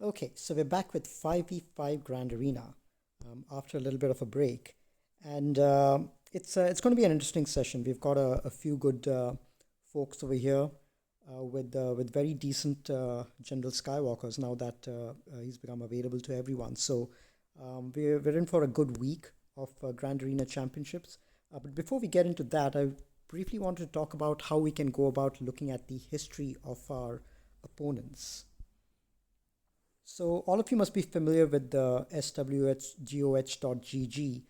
Okay, so we're back with 5v5 Grand Arena after a little bit of a break. And it's going to be an interesting session. We've got a few good folks over here with very decent General Skywalkers now that he's become available to everyone. So we're in for a good week of Grand Arena Championships. But before we get into that, I briefly wanted to talk about how we can go about looking at the history of our opponents. So all of you must be familiar with the swhgoh.gg.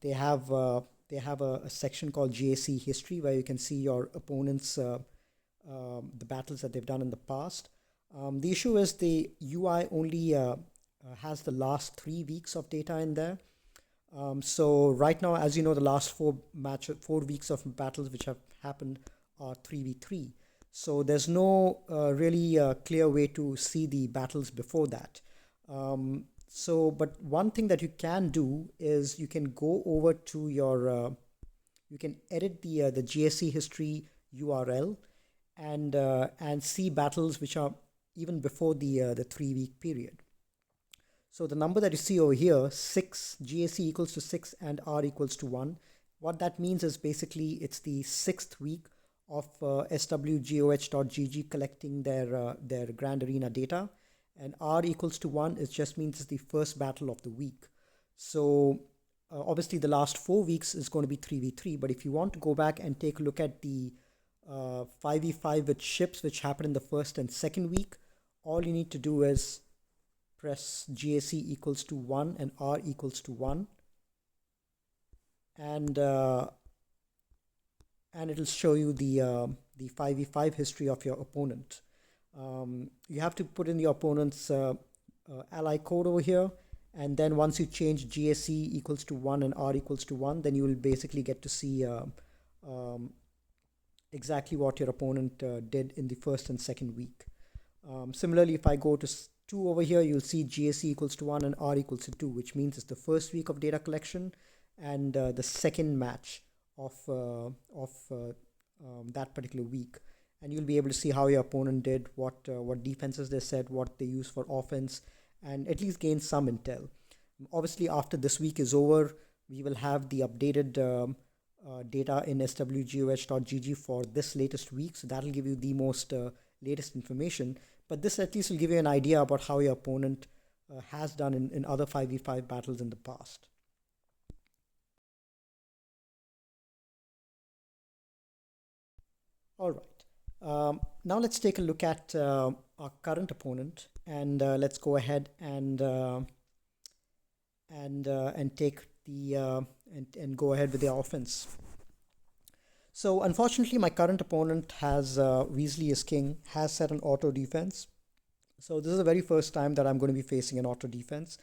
They have a section called GAC history where you can see your opponents, the battles that they've done in the past. The issue is the UI only has the last 3 weeks of data in there. So right now, as you know, the last 4 weeks of battles which have happened are 3v3. So there's no really clear way to see the battles before that. But one thing that you can do is you can go over to you can edit the GSC history URL and see battles which are even before the 3 week period. So the number that you see over here, 6, GAC equals to 6 and R equals to 1. What that means is basically it's the 6th week of swgoh.gg collecting their Grand Arena data. And R equals to 1, it just means it's the first battle of the week. So obviously the last 4 weeks is going to be 3v3. But if you want to go back and take a look at the 5v5 with ships which happened in the first and second week, all you need to do is press GAC equals to 1 and R equals to 1, and it'll show you the 5v5 history of your opponent. You have to put in your opponent's ally code over here, and then once you change GAC equals to 1 and R equals to 1, then you will basically get to see exactly what your opponent did in the first and second week. Similarly, if I go to 2 over here, you'll see GAC equals to 1 and R equals to 2, which means it's the first week of data collection and the second match of that particular week. And you'll be able to see how your opponent did, what defenses they set, what they use for offense, and at least gain some intel. Obviously, after this week is over, we will have the updated data in swgoh.gg for this latest week. So that'll give you the most latest information. But this at least will give you an idea about how your opponent has done in other 5v5 battles in the past. All right. Now let's take a look at our current opponent, and let's go ahead and take the and go ahead with the offense. So unfortunately, my current opponent has Weasley as king, has set an auto defense. So this is the very first time that I'm going to be facing an auto defense.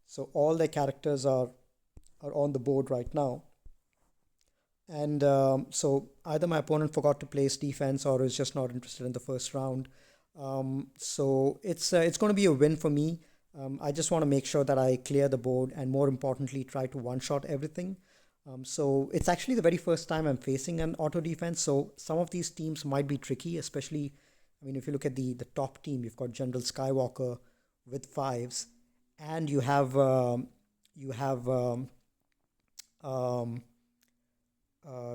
So all their characters are on the board right now. And so either my opponent forgot to place defense or is just not interested in the first round. So it's going to be a win for me. I just want to make sure that I clear the board and more importantly, try to one-shot everything. So it's actually the very first time I'm facing an auto defense. So some of these teams might be tricky, especially, I mean, if you look at the top team, you've got General Skywalker with 5s, and you have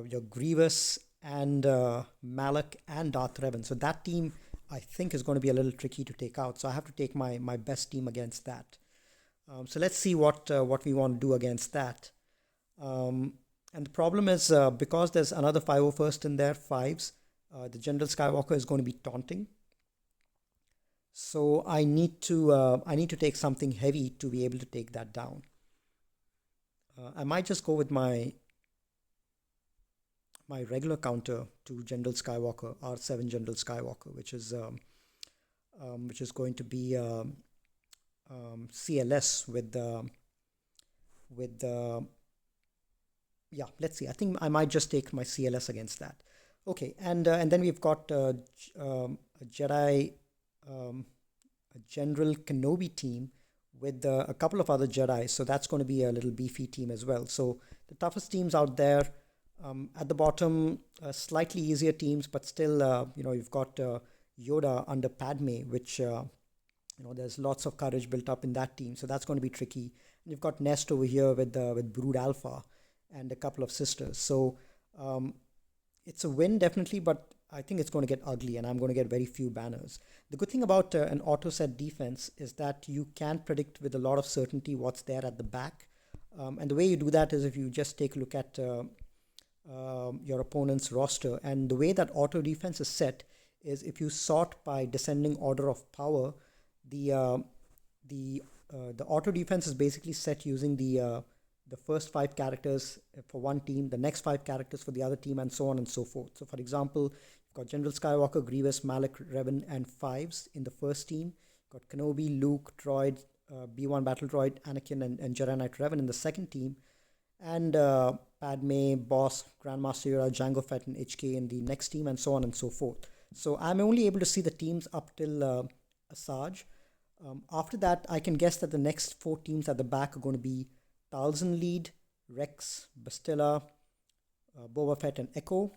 your Grievous and Malak and Darth Revan. So that team, I think, is going to be a little tricky to take out. So I have to take my best team against that. So let's see what we want to do against that. And the problem is because there's another 501st in there, 5s, the General Skywalker is going to be taunting. So I need to take something heavy to be able to take that down. I might just go with my regular counter to General Skywalker, R7 General Skywalker, which is going to be CLS with yeah, let's see. I think I might just take my CLS against that. Okay, and then we've got a Jedi, a General Kenobi team with a couple of other Jedi. So that's going to be a little beefy team as well. So the toughest teams out there. At the bottom, slightly easier teams, but still, you've got Yoda under Padme, which There's lots of courage built up in that team, so that's going to be tricky. And you've got Nest over here with Brood Alpha and a couple of sisters. So um, it's a win definitely, but I think it's going to get ugly, and I'm going to get very few banners. The good thing about an auto set defense is that you can predict with a lot of certainty what's there at the back. And the way you do that is if you just take a look at your opponent's roster. And the way that auto defense is set is if you sort by descending order of power, the uh, the auto defense is basically set using the first five characters for one team, the next five characters for the other team, and so on and so forth. So, for example, you've got General Skywalker, Grievous, Malak, Revan, and fives in the first team. You've got Kenobi, Luke, Droid, B1 Battle Droid, Anakin, and Jedi Knight Revan in the second team, and Padme, Boss, Grandmaster Yoda, Jango Fett, and HK in the next team, and so on and so forth. So I'm only able to see the teams up till Asajj. After that, I can guess that the next four teams at the back are going to be Talzin lead, Rex, Bastilla, Boba Fett, and Echo.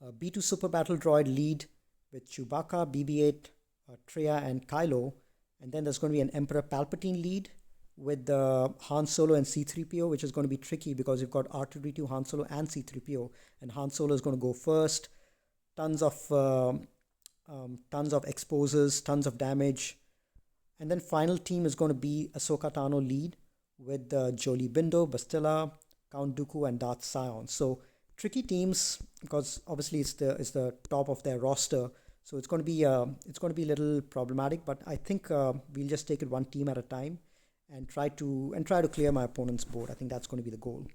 B2 Super Battle Droid lead with Chewbacca, BB-8, Traya, and Kylo. And then there's going to be an Emperor Palpatine lead with Han Solo and C-3PO, which is going to be tricky because you've got R2-D2, Han Solo, and C-3PO. And Han Solo is going to go first. Tons of exposures, tons of damage. And then final team is going to be Ahsoka Tano lead with Jolie Bindo, Bastilla, Count Dooku, and Darth Sion. So tricky teams because obviously it's the top of their roster. So it's going to be a little problematic. But I think we'll just take it one team at a time and try to clear my opponent's board. I think that's going to be the goal.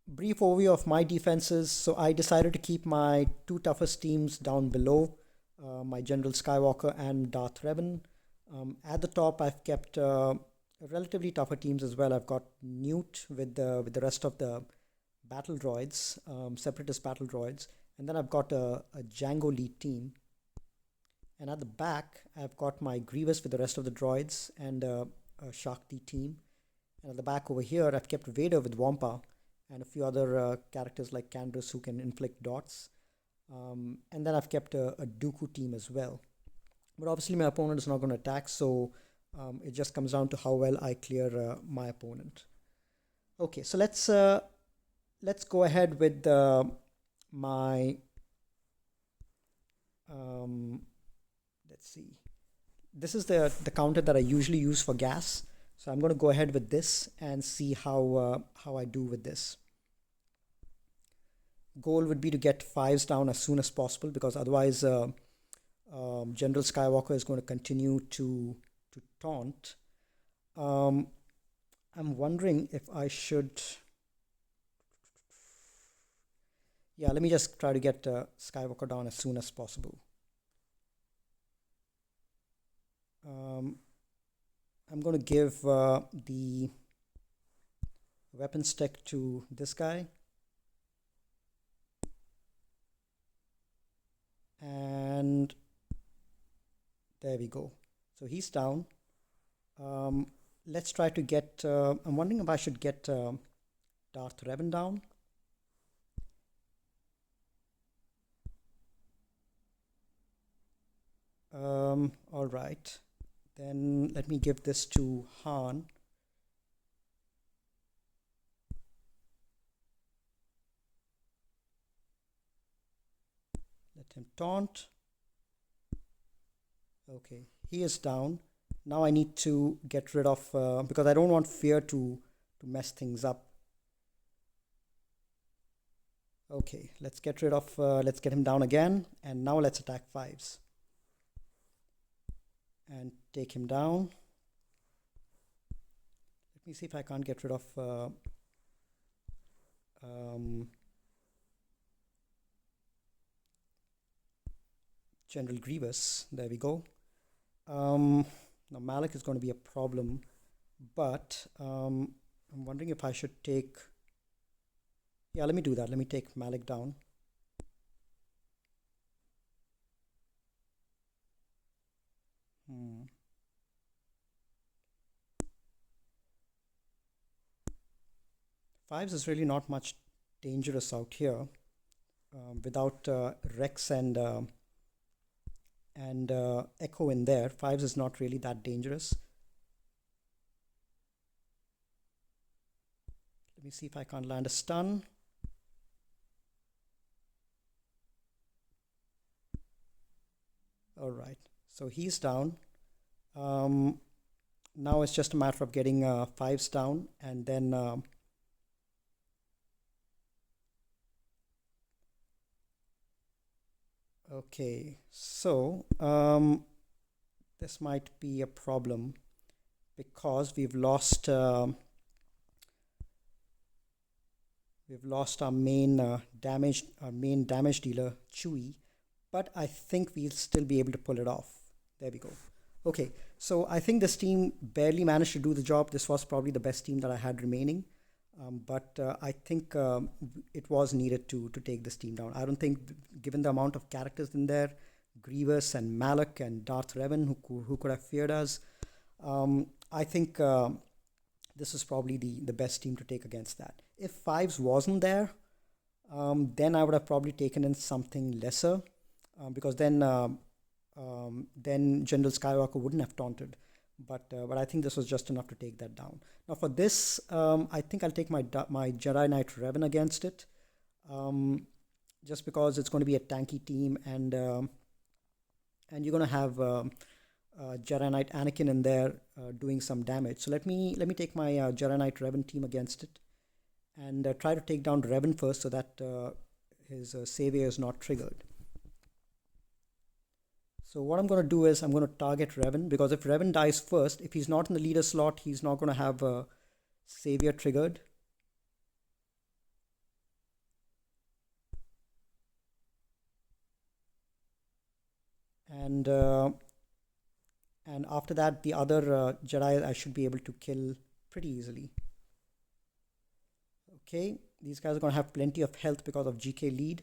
Brief overview of my defenses. So I decided to keep my two toughest teams down below, my General Skywalker and Darth Revan. At the top, I've kept relatively tougher teams as well. I've got Newt with the rest of the battle droids, separatist battle droids, and then I've got a Django lead team. And at the back, I've got my Grievous with the rest of the droids and a Shakti team. And at the back over here, I've kept Vader with Wampa and a few other characters like Candace who can inflict dots. And then I've kept a Dooku team as well. But obviously my opponent is not going to attack, so it just comes down to how well I clear my opponent. Okay, so let's go ahead with my um, let's see. This is the counter that I usually use for gas. So I'm going to go ahead with this and see how I do with this. Goal would be to get fives down as soon as possible because otherwise General Skywalker is going to continue to taunt. Um, I'm wondering if I should. Yeah, let me just try to get Skywalker down as soon as possible. Um, I'm going to give the weapon stick to this guy. And there we go. So he's down. Let's try to get. I'm wondering if I should get Darth Revan down. All right. Then let me give this to Han. Let him taunt. Okay, he is down. Now I need to get rid of because I don't want fear to mess things up. Okay, let's get rid of let's get him down again, and now let's attack fives and take him down. Let me see if I can't get rid of um, General Grievous. There we go. Now Malak is going to be a problem, but I'm wondering if I should take. Yeah, let me do that. Let me take Malak down. Hmm. Fives is really not much dangerous out here without Rex and Echo in there. Fives is not really that dangerous. Let me see if I can't land a stun. All right, so he's down. Now it's just a matter of getting fives down, and then okay, so this might be a problem because we've lost our main damage dealer Chewy, but I think we'll still be able to pull it off. There we go. Okay, so I think this team barely managed to do the job. This was probably the best team that I had remaining, but I think it was needed to take this team down. I don't think, given the amount of characters in there, Grievous and Malak and Darth Revan, who could have feared us, I think this is probably the best team to take against that. If Fives wasn't there, then I would have probably taken in something lesser, because then General Skywalker wouldn't have taunted. But I think this was just enough to take that down. Now for this, I think I'll take my Jedi Knight Revan against it, just because it's going to be a tanky team, and you're going to have Jedi Knight Anakin in there doing some damage. So let me take my Jedi Knight Revan team against it, and try to take down Revan first, so that his savior is not triggered. So what I'm going to do is I'm going to target Revan, because if Revan dies first, if he's not in the leader slot, he's not going to have a savior triggered. And after that, the other Jedi I should be able to kill pretty easily. Okay, these guys are going to have plenty of health because of GK lead,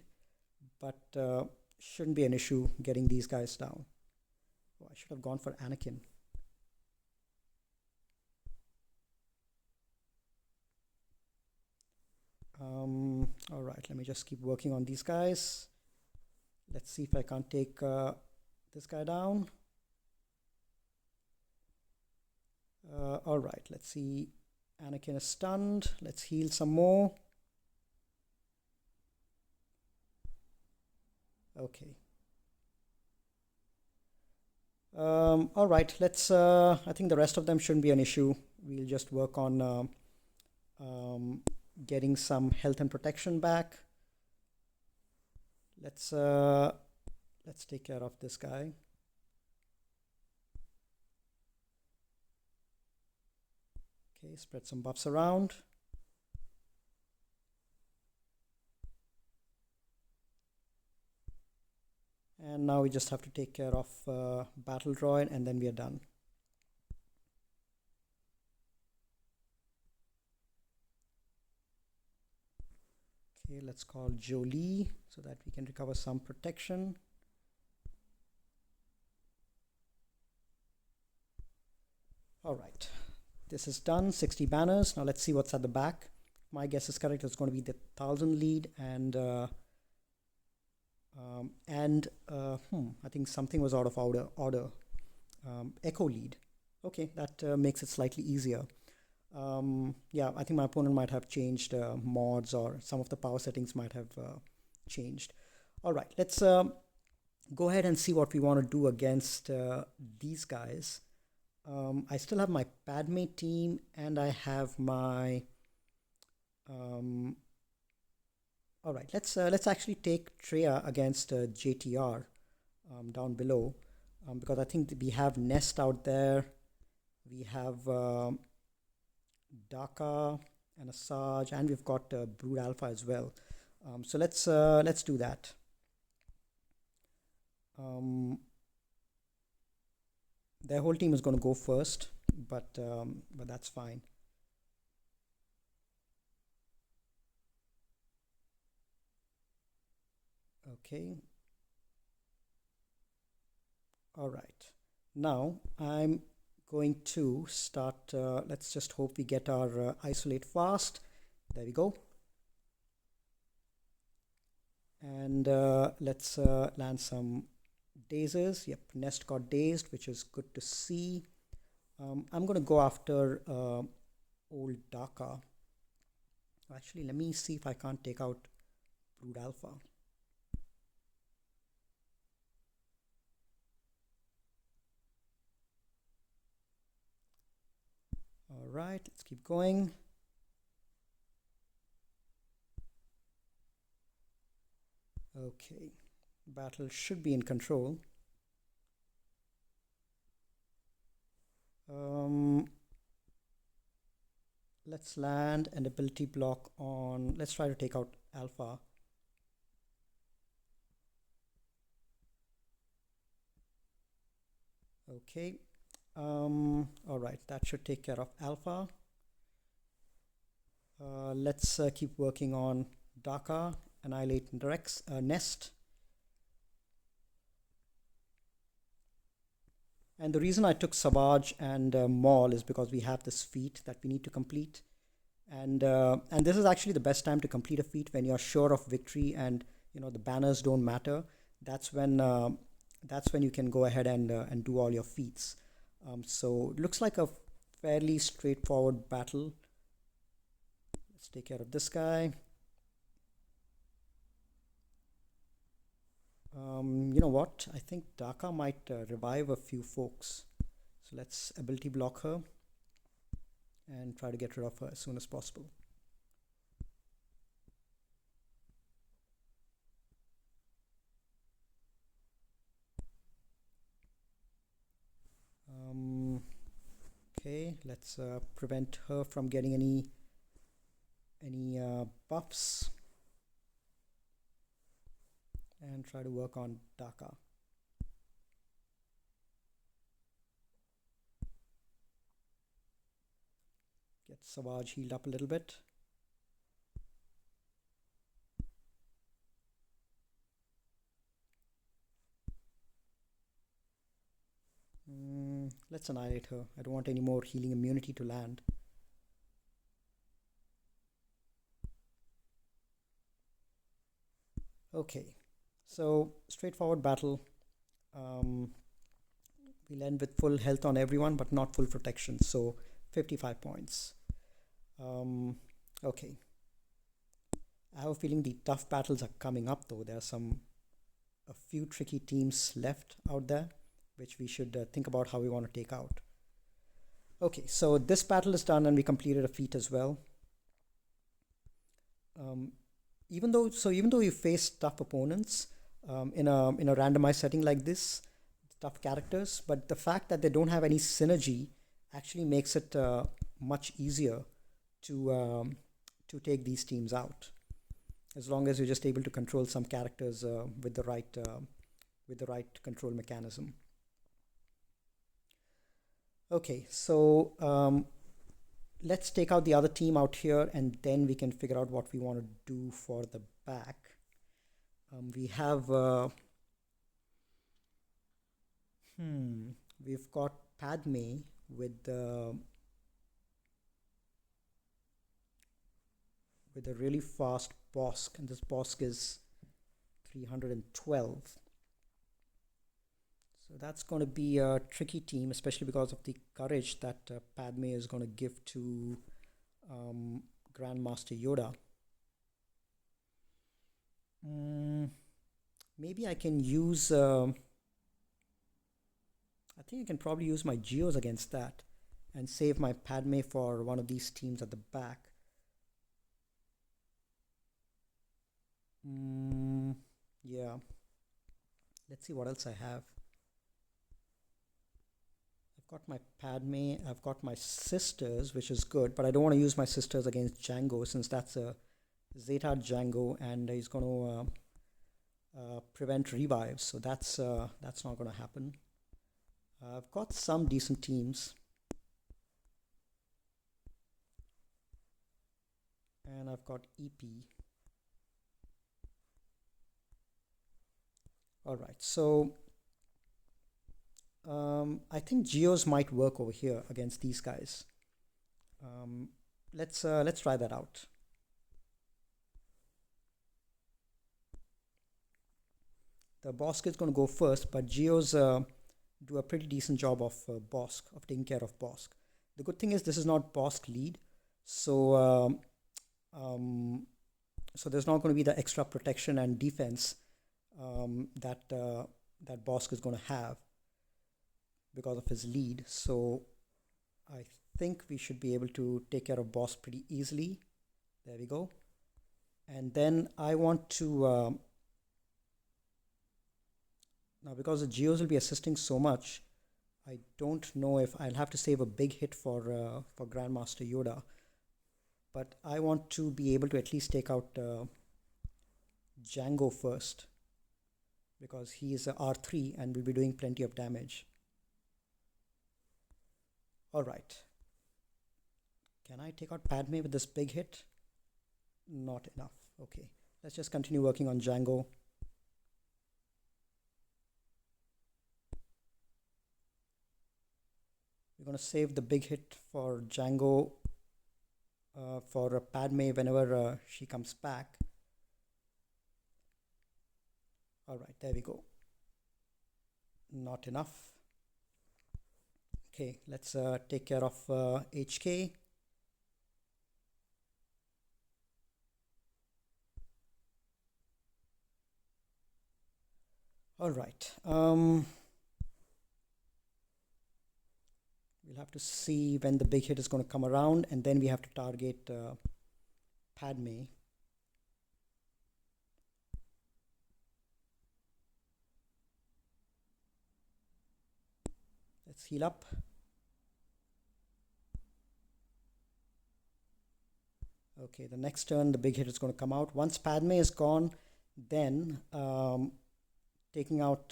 but shouldn't be an issue getting these guys down. Oh, I should have gone for Anakin. All right, let me just keep working on these guys. Let's see if I can't take this guy down. All right, let's see. Anakin is stunned. Let's heal some more. Okay. All right, let's. I think the rest of them shouldn't be an issue. We'll just work on getting some health and protection back. Let's take care of this guy. Okay, spread some buffs around. And now we just have to take care of Battle Droid, and then we are done. Okay, let's call Jolie so that we can recover some protection. All right, this is done. 60 banners. Now let's see what's at the back. My guess is correct. It's going to be the 1000 lead, and I think something was out of order. Echo lead. Okay, that makes it slightly easier. Yeah, I think my opponent might have changed mods, or some of the power settings might have changed. All right, let's go ahead and see what we want to do against these guys. I still have my Padme team, and I have my all right, let's actually take Treya against JTR down below, because I think we have Nest out there. We have Daka and Asajj, and we've got Brood Alpha as well. So let's do that. Their whole team is going to go first, but that's fine. Okay. All right. Now I'm going to start. Let's just hope we get our isolate fast. There we go. And let's land some dazes. Yep, Nest got dazed, which is good to see. I'm going to go after old Dhaka. Actually, let me see if I can't take out Brood Alpha. All right, let's keep going. Okay, battle should be in control. Let's land an ability block on, let's try to take out Alpha. Okay, all right, that should take care of Alpha. Let's keep working on Dhaka, annihilate Nest. And the reason I took Savage and Maul is because we have this feat that we need to complete. And this is actually the best time to complete a feat when you're sure of victory and the banners don't matter. That's when you can go ahead and do all your feats. So it looks like a fairly straightforward battle. Let's take care of this guy. You know what? I think Dhaka might revive a few folks. So let's ability block her and try to get rid of her as soon as possible. Okay, let's prevent her from getting any buffs and try to work on Dhaka. Get Savage healed up a little bit. Let's annihilate her. I don't want any more healing immunity to land. Okay, so straightforward battle. We'll end with full health on everyone, but not full protection. So 55 points. Okay. I have a feeling the tough battles are coming up though. There are a few tricky teams left out there, which we should think about how we want to take out. Okay, so this battle is done and we completed a feat as well. Even though you face tough opponents in a randomized setting like this, tough characters, but the fact that they don't have any synergy actually makes it much easier to take these teams out, as long as you're just able to control some characters with the right control mechanism. Okay, so let's take out the other team out here, and then we can figure out what we want to do for the back. We have we've got Padme with a really fast Bosk, and this Bosk is 312. So that's going to be a tricky team, especially because of the courage that Padme is going to give to Grandmaster Yoda. Maybe I can use... I think I can probably use my Geos against that and save my Padme for one of these teams at the back. Yeah. Let's see what else I have. I've got my Padme, I've got my sisters, which is good, but I don't want to use my sisters against Django since that's a Zeta Django and he's going to prevent revives, so that's not going to happen. I've got some decent teams. And I've got EP. Alright, so I think Geos might work over here against these guys. Let's try that out. the Bosk is going to go first, but Geos do a pretty decent job of Bosk, of taking care of Bosk. The good thing is this is not Bosk lead, so so there's not going to be the extra protection and defense that Bosk is going to have because of his lead. So I think we should be able to take care of Bosk pretty easily. There we go. And then I want to now, because the Geos will be assisting so much, I don't know if I'll have to save a big hit for Grandmaster Yoda. But I want to be able to at least take out Django first, because he is a R3 and will be doing plenty of damage. All right. Can I take out Padme with this big hit? Not enough. Okay. Let's just continue working on Django. We're going to save the big hit for Django for Padme whenever she comes back. All right, there we go. Not enough. Okay, let's take care of HK. All right. We'll have to see when the big hit is going to come around, and then we have to target Padme. Let's heal up. Okay, the next turn the big hit is going to come out. Once Padme is gone, then taking out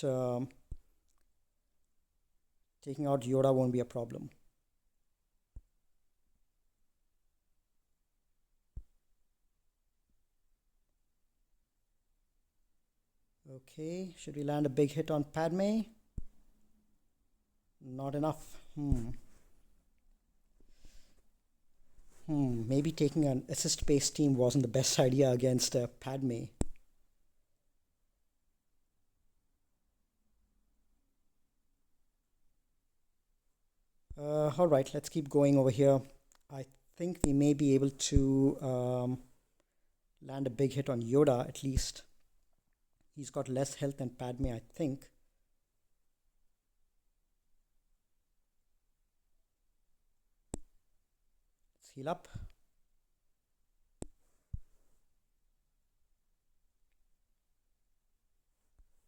Yoda won't be a problem. Okay, should we land a big hit on Padme? Not enough. Maybe taking an assist-based team wasn't the best idea against Padme. All right, let's keep going over here. I think we may be able to land a big hit on Yoda at least. He's got less health than Padme, I think. Let's heal up.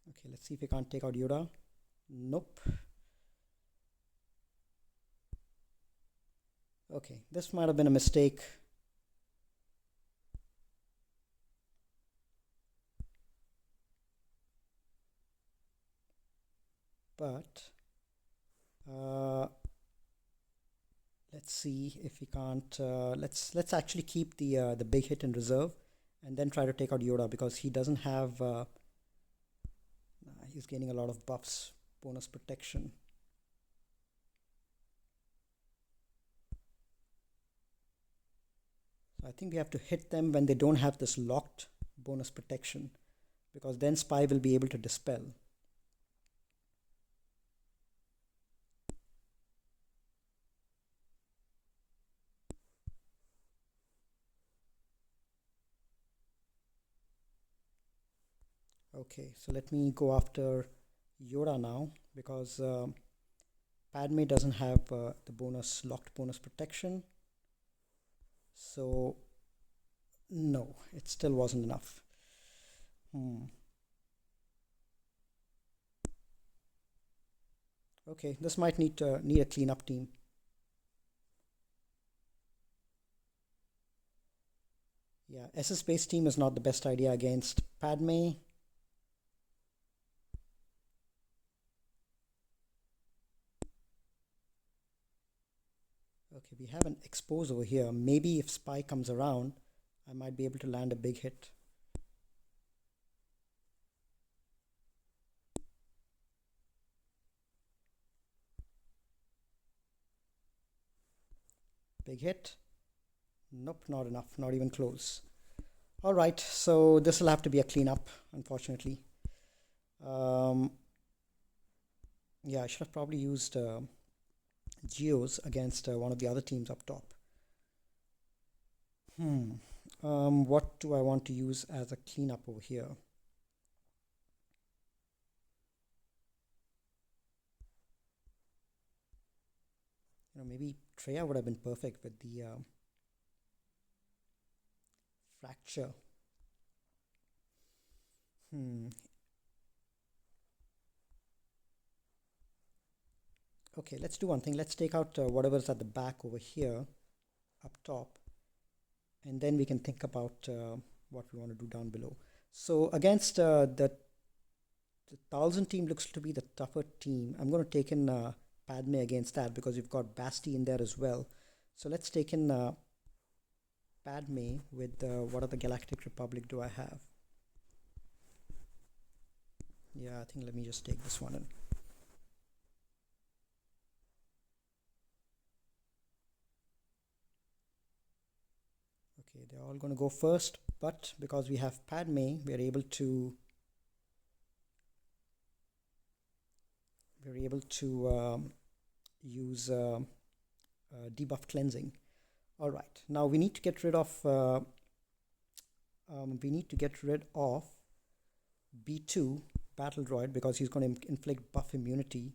Okay, let's see if we can't take out Yoda. Nope. Okay, this might have been a mistake. But let's see if we can't. Let's actually keep the big hit in reserve, and then try to take out Yoda, because he doesn't have. He's gaining a lot of buffs, bonus protection. I think we have to hit them when they don't have this locked bonus protection, because then Spy will be able to dispel. Okay, so let me go after Yoda now, because Padme doesn't have the locked bonus protection. So no, it still wasn't enough. Okay, this might need a cleanup team. Yeah, SS-based team is not the best idea against Padme. Okay, we have an expose over here. Maybe if Spy comes around, I might be able to land a big hit. Big hit. Nope, not enough, not even close. All right, so this will have to be a cleanup, unfortunately. Um, yeah, I should have probably used geos against one of the other teams up top. Hmm. What do I want to use as a cleanup over here? Maybe Treya would have been perfect with the fracture. Hmm. Okay, let's do one thing. Let's take out whatever's at the back over here, up top, and then we can think about what we want to do down below. So against the 1000 team looks to be the tougher team. I'm going to take in Padme against that because you've got Basti in there as well. So let's take in Padme with what other Galactic Republic do I have? Yeah, I think let me just take this one in. Okay, they're all going to go first, but because we have Padme, we're able to use debuff cleansing. All right, now we need to get rid of B2 Battle Droid because he's going to inflict buff immunity.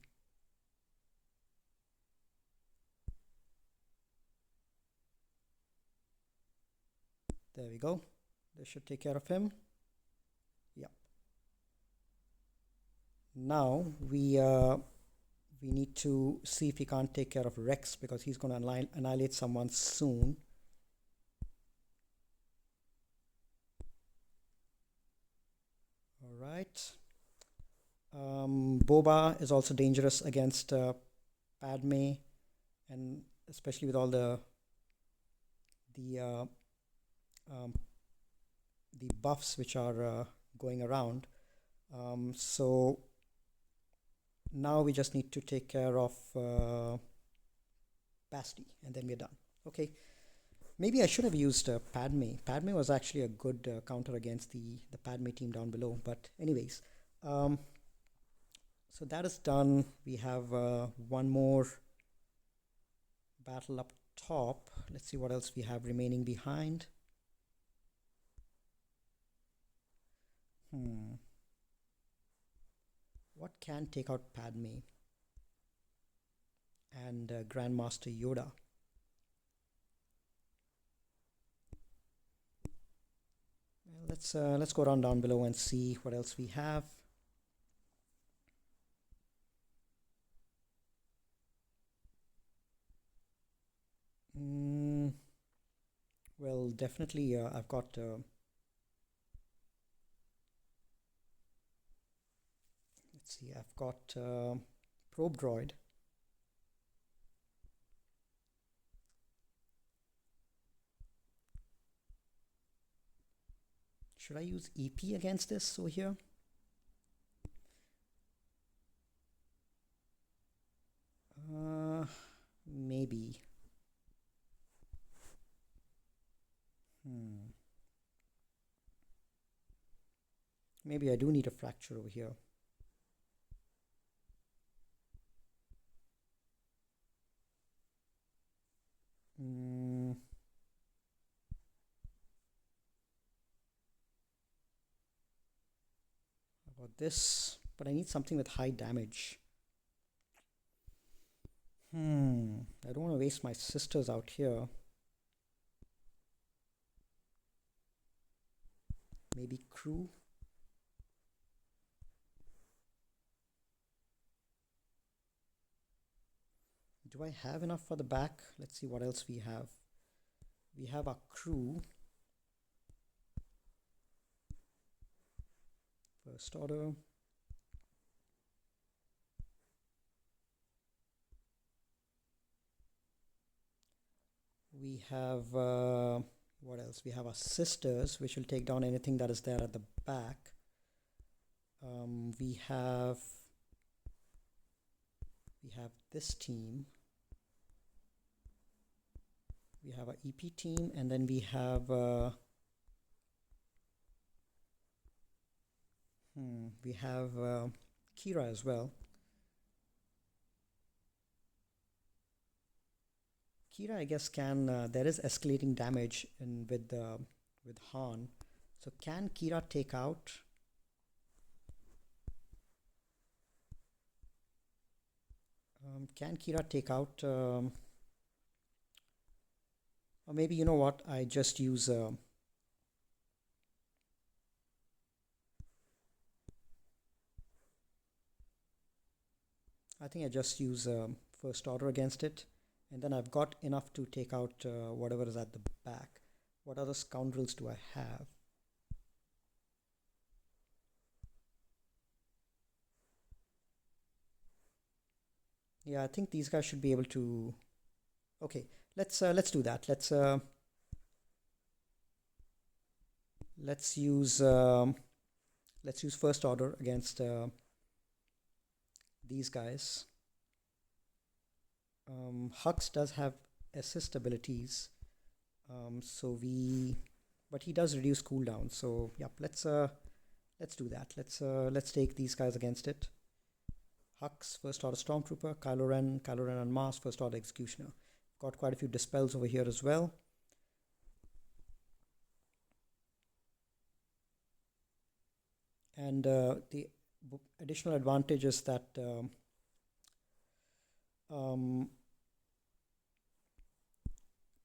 There we go. This should take care of him. Yep. Now we need to see if we can't take care of Rex because he's going to annihilate someone soon. All right. Boba is also dangerous against Padme, and especially with all the buffs which are going around. So now we just need to take care of Basti, and then we're done. Okay. Maybe I should have used Padme. Padme was actually a good counter against the Padme team down below. But anyways, so that is done. We have one more battle up top. Let's see what else we have remaining behind. What can take out Padme and Grandmaster Yoda? Let's go down below and see what else we have. Well, definitely I've got let's see, I've got Probe Droid. Should I use EP against this over here? Maybe. Maybe I do need a fracture over here. How about this? But I need something with high damage. I don't want to waste my sisters out here. Maybe crew. Do I have enough for the back? Let's see what else we have. We have our crew. First order. We have what else? We have our sisters, which will take down anything that is there at the back. We have this team. We have our EP team, and then we have We have Kira as well. Kira, I guess, can there is escalating damage in with Han. So can Kira take out? Can Kira take out? Or maybe you know what? I just use. I think I just use first order against it, and then I've got enough to take out whatever is at the back. What other scoundrels do I have? Yeah, I think these guys should be able to. Okay, let's do that. Let's use let's use first order against these guys. Hux does have assist abilities, but he does reduce cooldown. So yep, let's do that. Let's take these guys against it. Hux, first order stormtrooper, Kylo Ren and Mars, first order executioner. Got quite a few dispels over here as well. And the additional advantage is that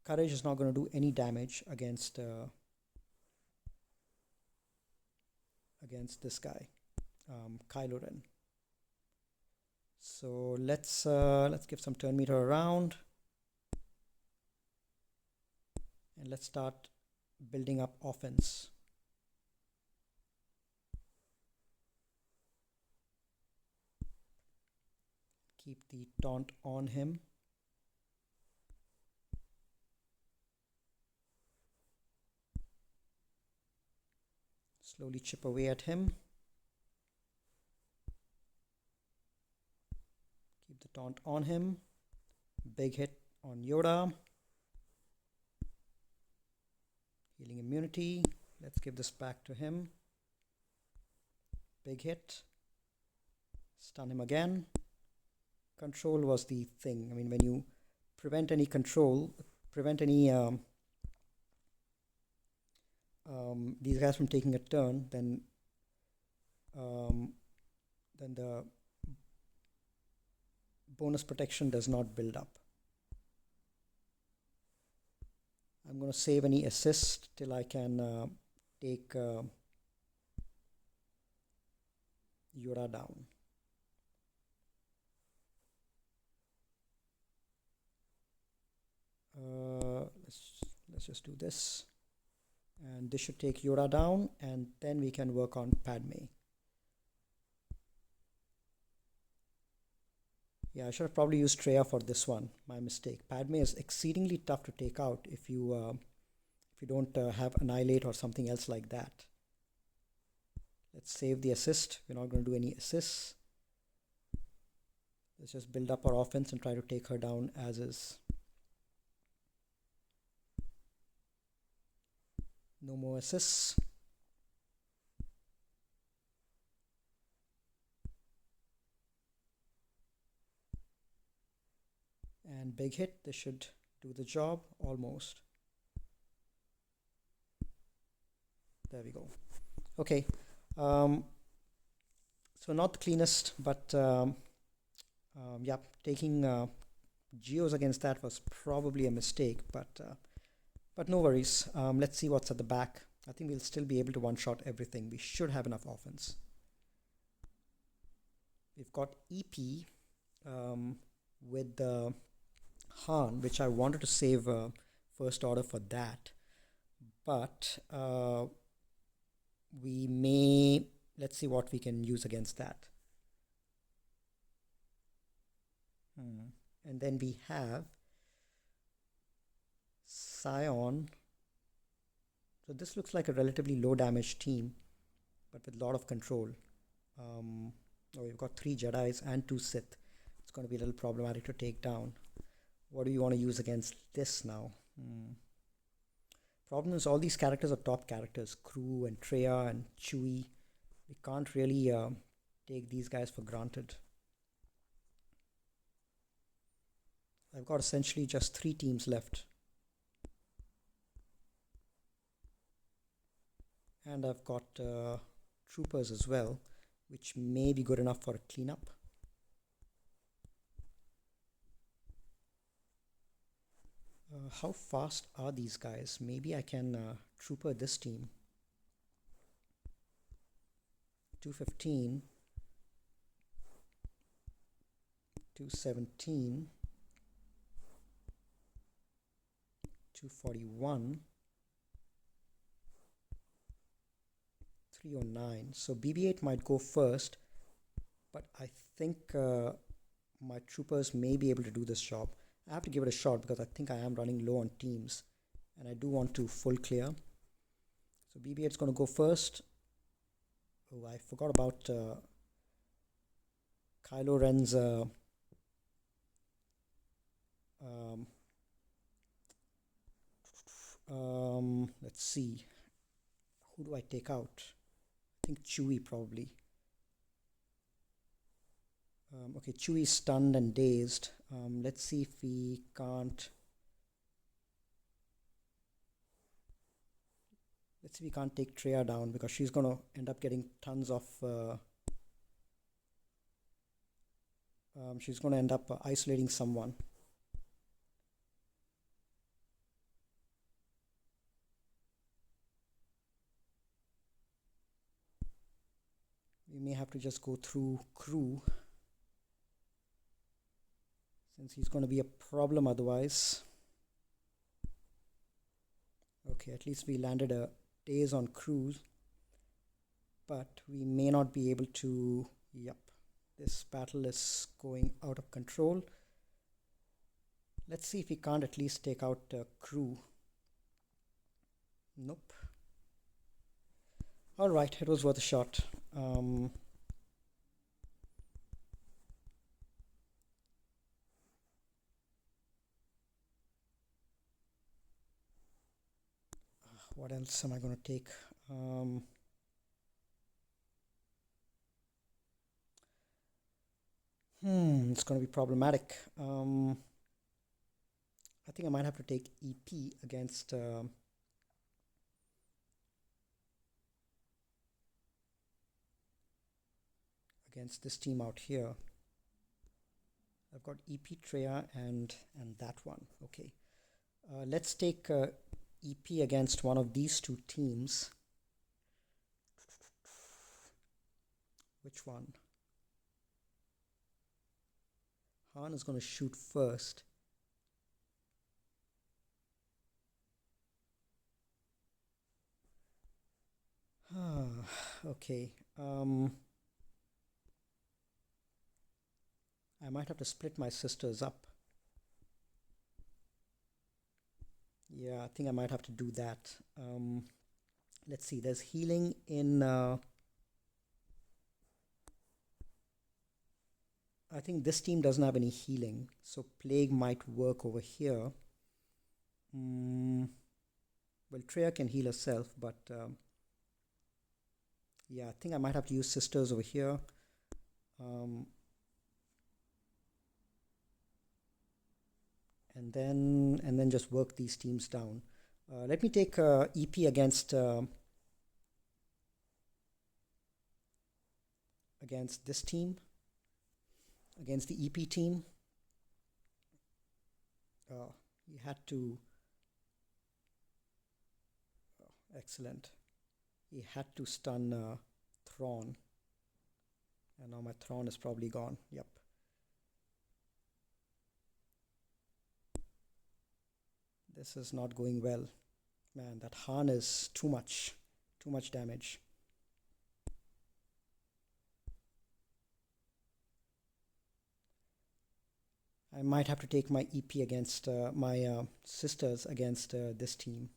Courage is not going to do any damage against this guy, Kylo Ren. So let's give some turn meter around, and let's start building up offense. Keep the taunt on him. Slowly chip away at him. Keep the taunt on him. Big hit on Yoda. Healing immunity. Let's give this back to him. Big hit. Stun him again. Control was the thing. I mean, when you prevent any these guys from taking a turn, then the bonus protection does not build up. I'm going to save any assist till I can take Yoda down. Let's just do this, and this should take Yoda down, and then we can work on Padme. Yeah, I should have probably used Treya for this one. My mistake. Padme is exceedingly tough to take out if you don't have Annihilate or something else like that. Let's save the assist. We're not going to do any assists. Let's just build up our offense and try to take her down as is. No more assists. And big hit. This should do the job almost. There we go. Okay. So not the cleanest, but yeah, taking Geos against that was probably a mistake, but no worries. Let's see what's at the back. I think we'll still be able to one-shot everything. We should have enough offense. We've got EP with the Han, which I wanted to save first order for that. But we may... Let's see what we can use against that. And then we have Scion. So this looks like a relatively low damage team, but with a lot of control. Oh, we've got 3 Jedis and 2 Sith. It's going to be a little problematic to take down. What do you want to use against this now? Problem is all these characters are top characters. Crew and Treya and Chewie. We can't really take these guys for granted. I've got essentially just 3 teams left. And I've got troopers as well, which may be good enough for a cleanup. How fast are these guys? Maybe I can trooper this team. 215, 217, 241, 309. So BB-8 might go first, but I think my troopers may be able to do this job. I have to give it a shot because I think I am running low on teams and I do want to full clear. So BB-8 is going to go first. Oh, I forgot about Kylo Ren's let's see. Who do I take out? I think Chewie probably. Okay, Chewie's stunned and dazed. Let's see if we can't. Let's see if we can't take Treya down because she's gonna end up getting tons of. She's gonna end up isolating someone. We may have to just go through crew, since he's going to be a problem otherwise. Okay, at least we landed a days on cruise, but we may not be able to. Yep, this battle is going out of control. Let's see if we can't at least take out crew. Nope. All right, it was worth a shot. What else am I going to take? It's going to be problematic. I think I might have to take EP against this team out here. I've got EP Treya and that one. Okay, let's take EP against one of these 2 teams. Which one? Han is going to shoot first. Okay. I might have to split my sisters up. Yeah, I think I might have to do that. Let's see, there's healing in... I think this team doesn't have any healing, so Plague might work over here. Well, Treya can heal herself, but... yeah, I think I might have to use sisters over here. And then just work these teams down. Let me take EP against this team, against the EP team. He had to. Excellent. He had to stun Thrawn, and now my Thrawn is probably gone. Yep. This is not going well. Man, that Han is too much damage. I might have to take my EP against my sisters against this team.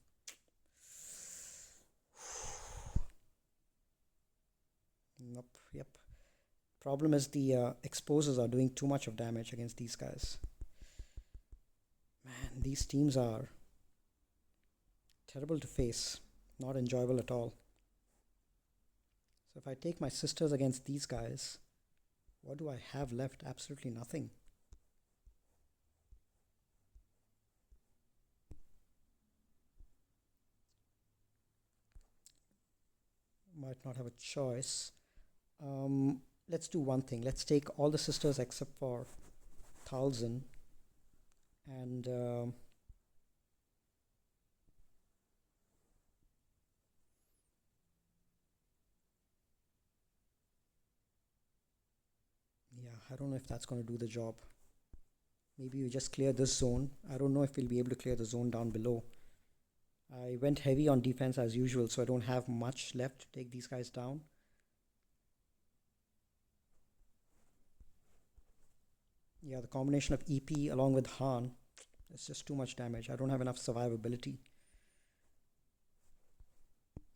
Nope, yep. Problem is the exposers are doing too much of damage against these guys. Man, these teams are terrible to face. Not enjoyable at all. So if I take my sisters against these guys, what do I have left? Absolutely nothing. Might not have a choice. Let's do one thing. Let's take all the sisters except for Thalzen, and yeah, I don't know if that's going to do the job. Maybe we just clear this zone. I don't know if we'll be able to clear the zone down below. I went heavy on defense as usual, so I don't have much left to take these guys down. Yeah, the combination of EP along with Han, it's just too much damage. I don't have enough survivability.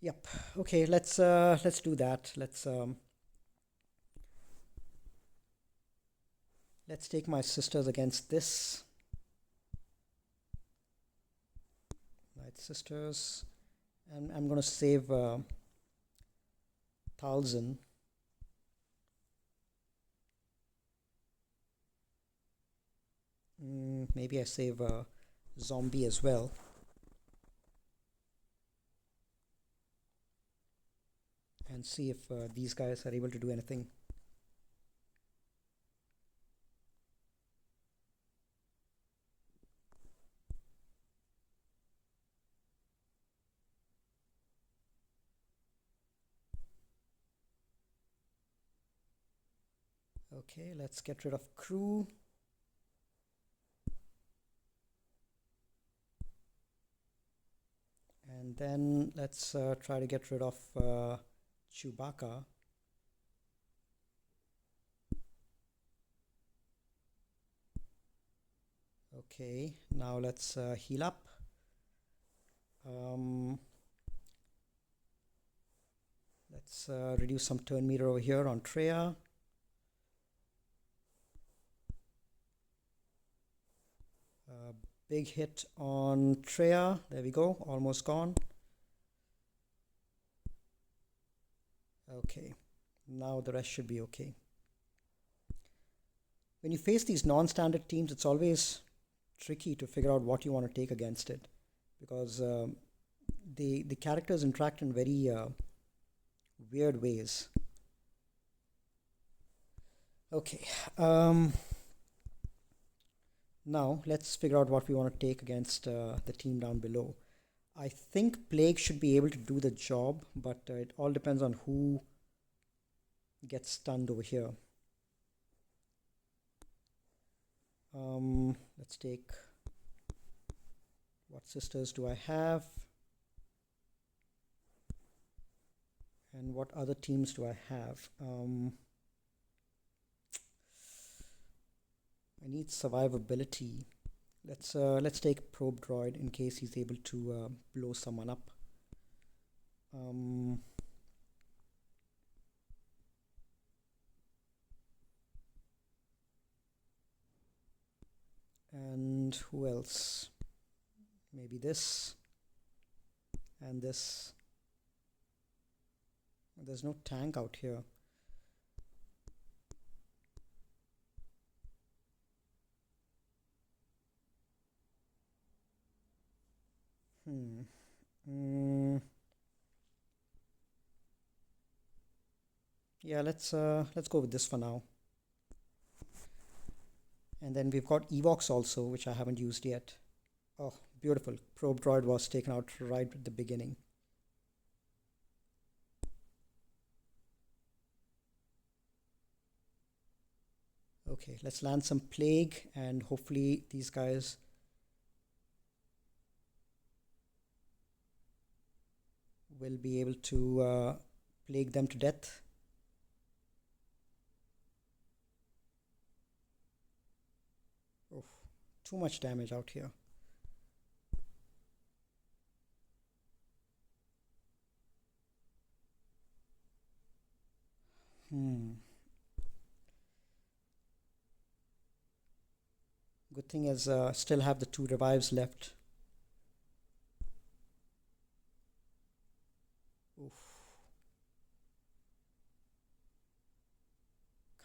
Yep. Okay, let's do that. Let's take my sisters against this. Right, sisters, and I'm gonna save Thalzen. Maybe I save a zombie as well. And see if these guys are able to do anything. Okay, let's get rid of crew. And then let's try to get rid of Chewbacca. Okay, now let's heal up. Let's reduce some turn meter over here on Treya. Big hit on Treya. There we go, almost gone. Okay, now the rest should be okay. When you face these non-standard teams, it's always tricky to figure out what you want to take against it, because the characters interact in very weird ways. Okay, now let's figure out what we want to take against the team down below. I think Plague should be able to do the job, but it all depends on who gets stunned over here. Let's take, what sisters do I have? And what other teams do I have? I need survivability. Let's take Probe Droid in case he's able to blow someone up. And who else? Maybe this and this. There's no tank out here. Yeah, let's go with this for now. And then we've got Evox also, which I haven't used yet. Oh, beautiful. Probe Droid was taken out right at the beginning. Okay, let's land some Plague, and hopefully these guys will be able to plague them to death. Oh, too much damage out here. Good thing is still have the 2 revives left. Oof.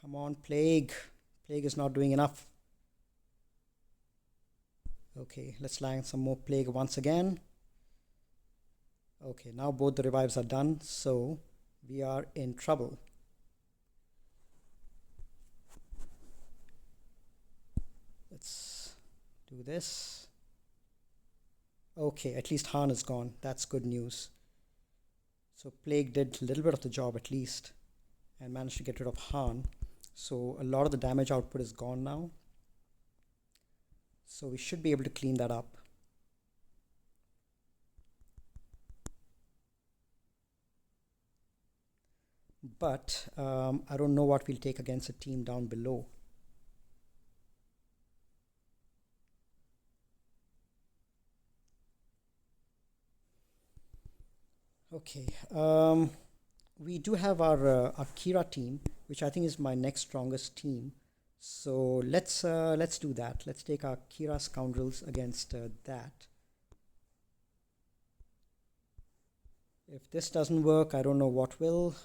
Come on, Plague. Plague is not doing enough. Okay, let's land some more Plague once again. Okay, now both the revives are done, so we are in trouble. Let's do this. Okay, at least Han is gone. That's good news. So Plague did a little bit of the job at least and managed to get rid of Han. So a lot of the damage output is gone now. So we should be able to clean that up. But I don't know what we'll take against a team down below. Okay, we do have our Kira team, which I think is my next strongest team. So let's do that. Let's take our Kira scoundrels against that. If this doesn't work, I don't know what will.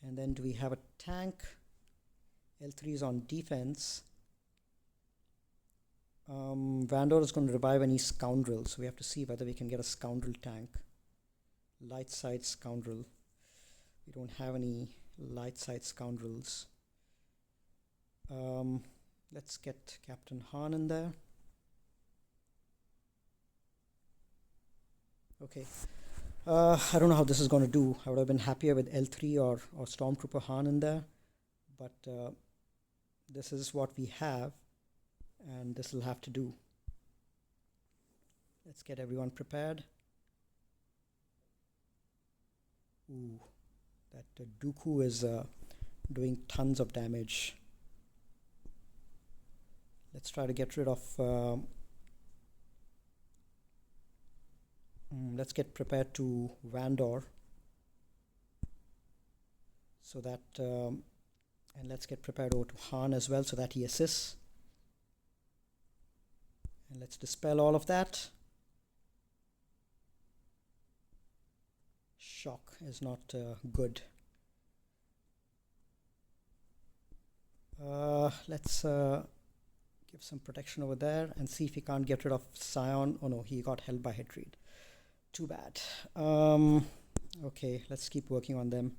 And then do we have a tank? L3 is on defense. Vandor is going to revive any scoundrel, so we have to see whether we can get a scoundrel tank. Light side scoundrel. We don't have any light side scoundrels. Let's get Captain Han in there. Okay. I don't know how this is going to do. I would have been happier with L3 or Stormtrooper Han in there, but this is what we have, and this will have to do. Let's get everyone prepared. Ooh, that Dooku is doing tons of damage. Let's try to get rid of... let's get prepared to Vandor. So that... and let's get prepared over to Han as well so that he assists. And let's dispel all of that. Shock is not good. Let's give some protection over there and see if we can't get rid of Scion. Oh no, he got held by Hatred. Too bad. Okay, let's keep working on them.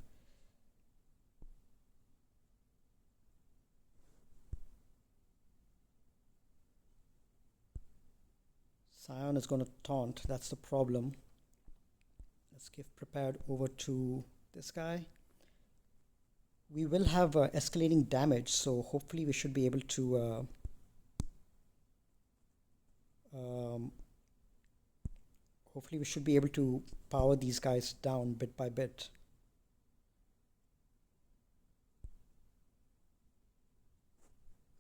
Scion is going to taunt. That's the problem. Let's give prepared over to this guy. We will have escalating damage, so hopefully we should be able to power these guys down bit by bit.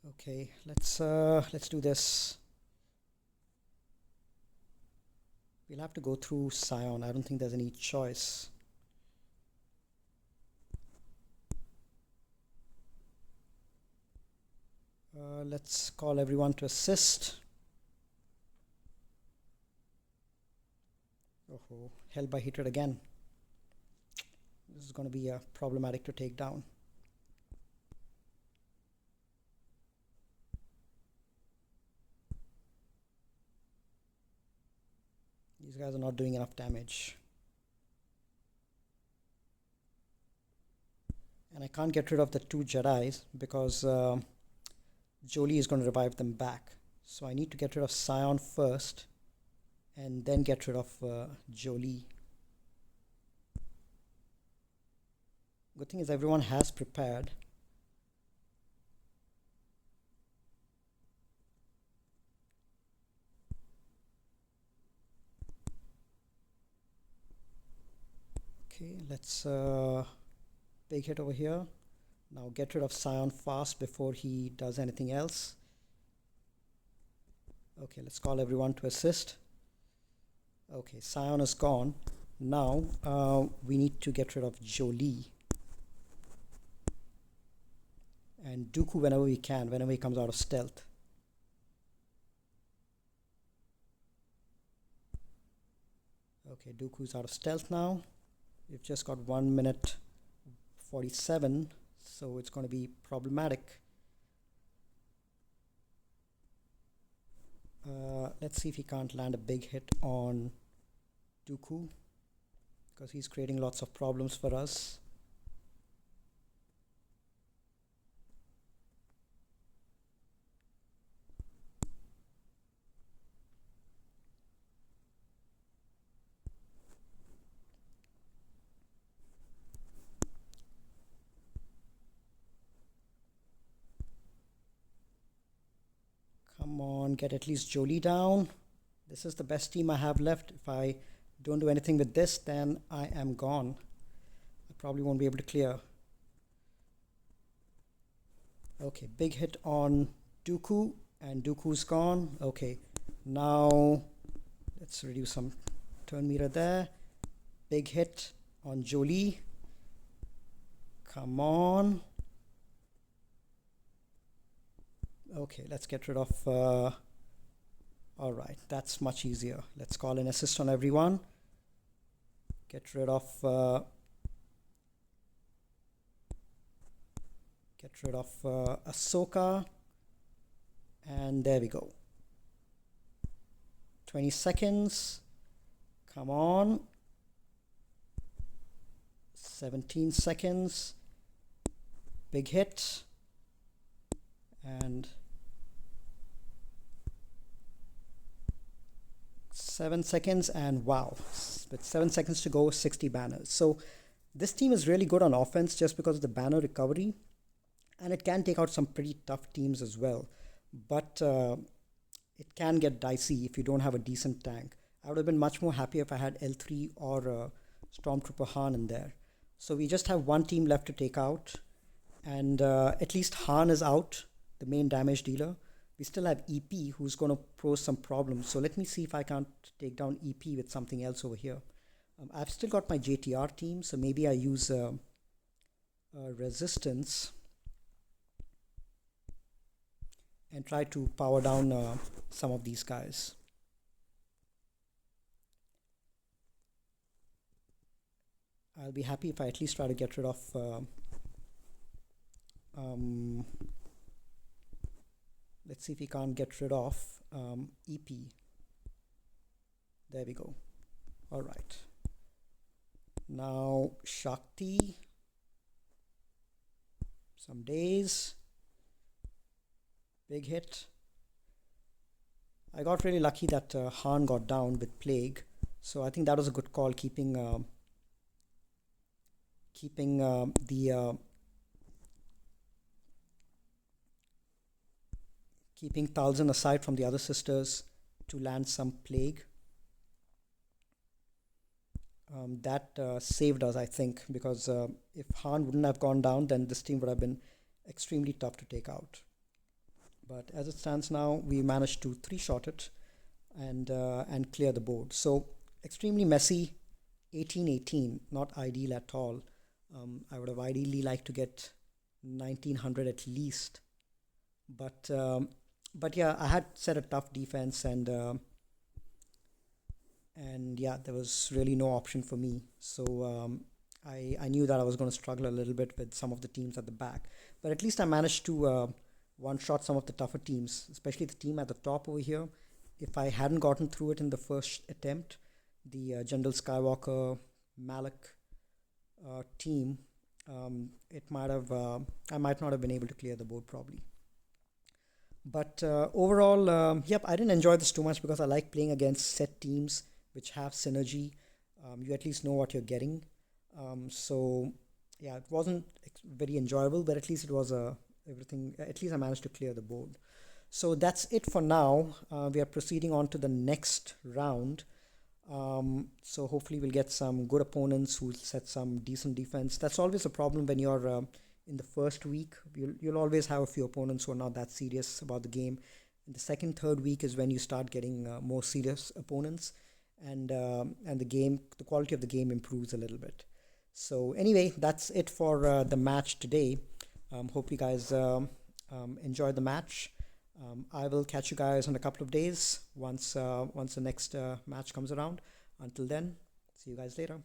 Okay, let's do this. We'll have to go through Scion. I don't think there's any choice. Let's call everyone to assist. Oh, held by Hatred again. This is going to be problematic to take down. These guys are not doing enough damage. And I can't get rid of the two Jedis because Jolie is going to revive them back. So I need to get rid of Scion first and then get rid of Jolie. Good thing is everyone has prepared. Okay, let's big hit over here. Now get rid of Scion fast before he does anything else. Okay, let's call everyone to assist. Okay, Scion is gone. Now we need to get rid of Jolie. And Dooku whenever we can, whenever he comes out of stealth. Okay, Dooku's out of stealth now. We've just got 1 minute 47, so it's going to be problematic. Let's see if he can't land a big hit on Dooku, because he's creating lots of problems for us. Come on, get at least Jolie down. This is the best team I have left. If I don't do anything with this, then I am gone. I probably won't be able to clear. Okay, big hit on Dooku, and Dooku's gone. Okay, now let's reduce some turn meter there. Big hit on Jolie. Come on. Okay, let's get rid of... all right, that's much easier. Let's call an assist on everyone. Get rid of... Ahsoka. And there we go. 20 seconds. Come on. 17 seconds. Big hit. And 7 seconds, and wow, with 7 seconds to go, 60 banners. So this team is really good on offense just because of the banner recovery, and it can take out some pretty tough teams as well. But it can get dicey if you don't have a decent tank. I would have been much more happy if I had L3 or Stormtrooper Han in there. So we just have one team left to take out, and at least Han is out, the main damage dealer. We still have EP, who's going to pose some problems. So let me see if I can't take down EP with something else over here. I've still got my JTR team, so maybe I use resistance and try to power down some of these guys. I'll be happy if I at least try to get rid of let's see if we can't get rid of EP. There we go. All right. Now Shakti. Some days. Big hit. I got really lucky that Han got down with Plague. So I think that was a good call, keeping Talzin aside from the other sisters to land some Plague. That saved us, I think, because if Han wouldn't have gone down, then this team would have been extremely tough to take out. But as it stands now, we managed to 3-shot it and clear the board. So extremely messy, 18-18, not ideal at all. I would have ideally liked to get 1900 at least. But yeah, I had set a tough defense, and yeah, there was really no option for me. So I knew that I was going to struggle a little bit with some of the teams at the back. But at least I managed to one-shot some of the tougher teams, especially the team at the top over here. If I hadn't gotten through it in the first attempt, the General Skywalker, Malak team, I might not have been able to clear the board probably. But overall, yep, I didn't enjoy this too much because I like playing against set teams which have synergy. You at least know what you're getting. So yeah, it wasn't very enjoyable, but at least it was everything. At least I managed to clear the board. So that's it for now. We are proceeding on to the next round. So hopefully we'll get some good opponents who set some decent defense. That's always a problem when you're in the first week. You'll always have a few opponents who are not that serious about the game. In the second, third week is when you start getting more serious opponents, and the quality of the game improves a little bit. So anyway, that's it for the match today. Hope you guys enjoyed the match. I will catch you guys in a couple of days once the next match comes around. Until then, see you guys later.